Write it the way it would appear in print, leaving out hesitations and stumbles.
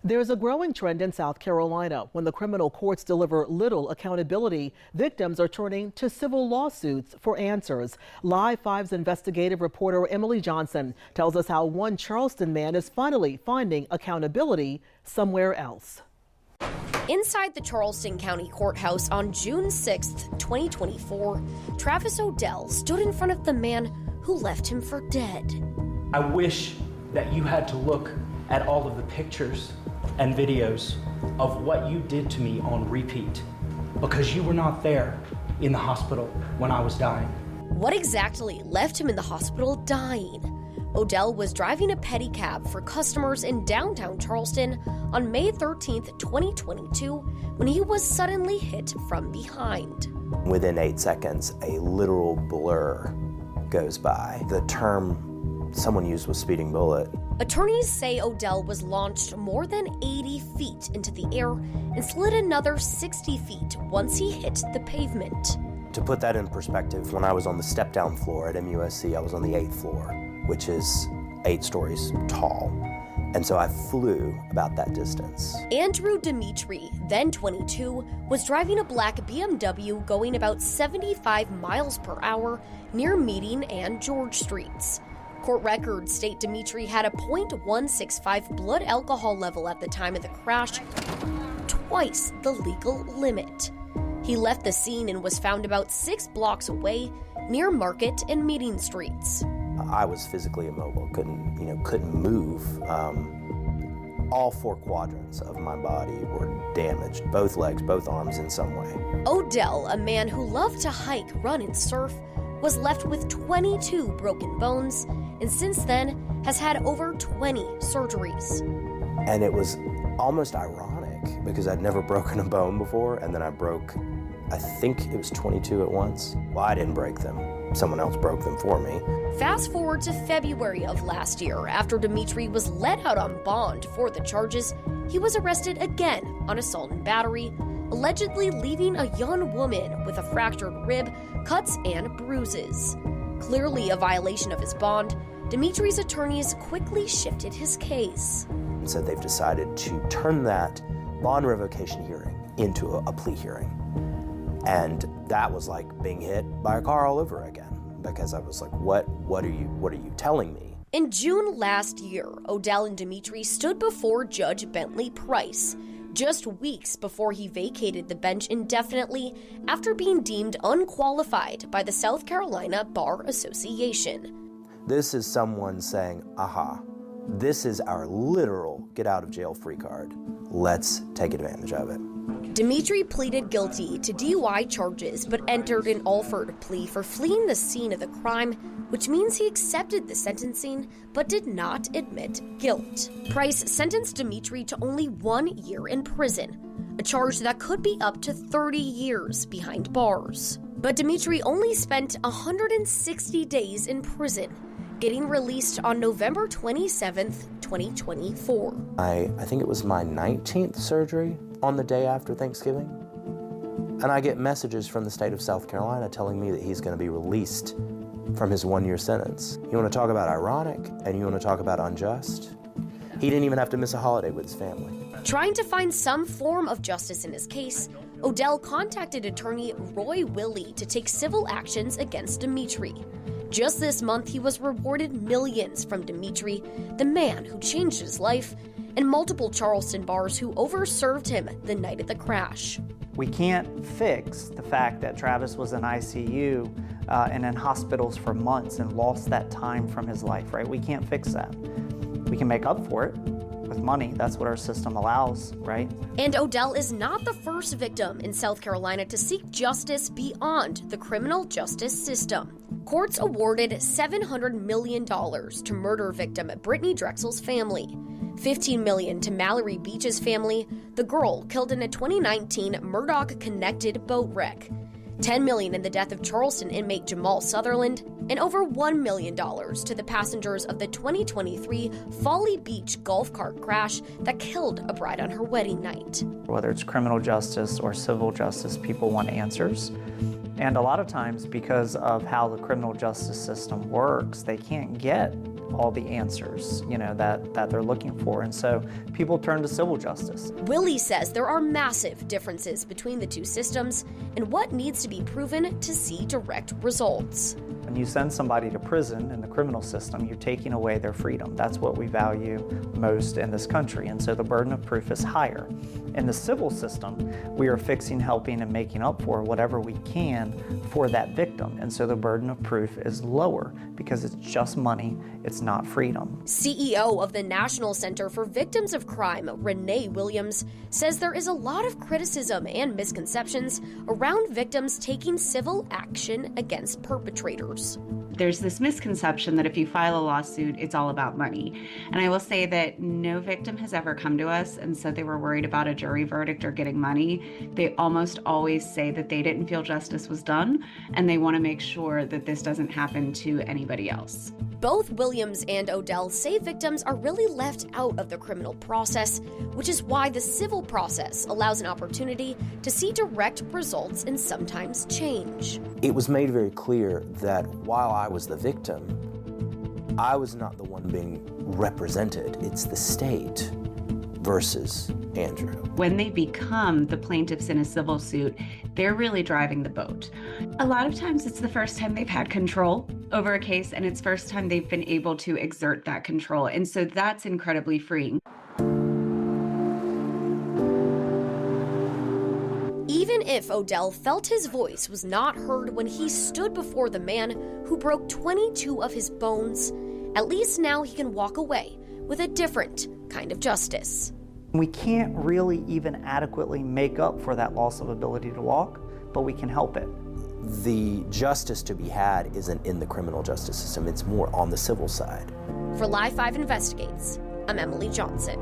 There's a growing trend in South Carolina. When the criminal courts deliver little accountability, victims are turning to civil lawsuits for answers. Live 5's investigative reporter Emily Johnson tells us how one Charleston man is finally finding accountability somewhere else. Inside the Charleston County Courthouse on June 6, 2024, Travis ODell stood in front of the man who left him for dead. I wish that you had to look at all of the pictures and videos of what you did to me on repeat, because you were not there in the hospital when I was dying. What exactly left him in the hospital dying? ODell was driving a pedicab for customers in downtown Charleston on May 13, 2022, when he was suddenly hit from behind. Within 8 seconds, a literal blur goes by. The term someone used was speeding bullet. Attorneys say ODell was launched more than 80 feet into the air and slid another 60 feet once he hit the pavement. To put that in perspective, when I was on the step-down floor at MUSC, I was on the 8th floor, which is 8 stories tall. And so I flew about that distance. Andrew Demetre, then 22, was driving a black BMW going about 75 miles per hour near Meeting and George Streets. Court records state Demetre had a .165 blood alcohol level at the time of the crash, twice the legal limit. He left the scene and was found about 6 blocks away near Market and Meeting Streets. I was physically immobile, couldn't move. All 4 quadrants of my body were damaged, both legs, both arms in some way. ODell, a man who loved to hike, run, and surf, was left with 22 broken bones, and since then has had over 20 surgeries. And it was almost ironic because I'd never broken a bone before, and then I broke, I think it was 22 at once. Well, I didn't break them. Someone else broke them for me. Fast forward to February of last year, after Demetre was let out on bond for the charges, he was arrested again on assault and battery, allegedly leaving a young woman with a fractured rib, cuts, and bruises. Clearly a violation of his bond, Demetre's attorneys quickly shifted his case. And so they've decided to turn that bond revocation hearing into a plea hearing. And that was like being hit by a car all over again, because I was like, what are you telling me? In June last year, ODell and Demetre stood before Judge Bentley Price, just weeks before he vacated the bench indefinitely after being deemed unqualified by the South Carolina Bar Association. This is someone saying, aha, this is our literal get out of jail free card. Let's take advantage of it. Demetre pleaded guilty to DUI charges but entered an Alford plea for fleeing the scene of the crime, which means he accepted the sentencing but did not admit guilt. Price sentenced Demetre to only 1 year in prison, a charge that could be up to 30 years behind bars. But Demetre only spent 160 days in prison, getting released on November 27, 2024. I think it was my 19th surgery on the day after Thanksgiving. And I get messages from the state of South Carolina telling me that he's going to be released from his 1-year sentence. You want to talk about ironic, and you want to talk about unjust? He didn't even have to miss a holiday with his family. Trying to find some form of justice in his case, ODell contacted attorney Roy Willey to take civil actions against Demetre. Just this month, he was rewarded millions from Demetre, the man who changed his life, and multiple Charleston bars who overserved him the night of the crash. We can't fix the fact that Travis was in ICU and in hospitals for months and lost that time from his life, right? We can't fix that. We can make up for it with money. That's what our system allows, right? And ODell is not the first victim in South Carolina to seek justice beyond the criminal justice system. Courts awarded $700 million to murder victim Brittany Drexel's family, $15 million to Mallory Beach's family, the girl killed in a 2019 Murdoch-connected boat wreck, $10 million in the death of Charleston inmate Jamal Sutherland, and over $1 million to the passengers of the 2023 Folly Beach golf cart crash that killed a bride on her wedding night. Whether it's criminal justice or civil justice, people want answers. And a lot of times, because of how the criminal justice system works, they can't get all the answers, that they're looking for. And so people turn to civil justice. Willie says there are massive differences between the two systems and what needs to be proven to see direct results. When you send somebody to prison in the criminal system, you're taking away their freedom. That's what we value most in this country, and so the burden of proof is higher. In the civil system, we are fixing, helping, and making up for whatever we can for that victim, and so the burden of proof is lower because it's just money, it's not freedom. CEO of the National Center for Victims of Crime, Renee Williams, says there is a lot of criticism and misconceptions around victims taking civil action against perpetrators. There's this misconception that if you file a lawsuit, it's all about money. And I will say that no victim has ever come to us and said they were worried about a jury verdict or getting money. They almost always say that they didn't feel justice was done, and they want to make sure that this doesn't happen to anybody else. Both Williams and ODell say victims are really left out of the criminal process, which is why the civil process allows an opportunity to see direct results and sometimes change. It was made very clear that while I was the victim, I was not the one being represented. It's the state versus Andrew. When they become the plaintiffs in a civil suit, they're really driving the boat. A lot of times it's the first time they've had control over a case, and it's first time they've been able to exert that control. And so that's incredibly freeing. Even if ODell felt his voice was not heard when he stood before the man who broke 22 of his bones, at least now he can walk away with a different kind of justice. We can't really even adequately make up for that loss of ability to walk, but we can help it. The justice to be had isn't in the criminal justice system, it's more on the civil side. For Live 5 Investigates, I'm Emily Johnson.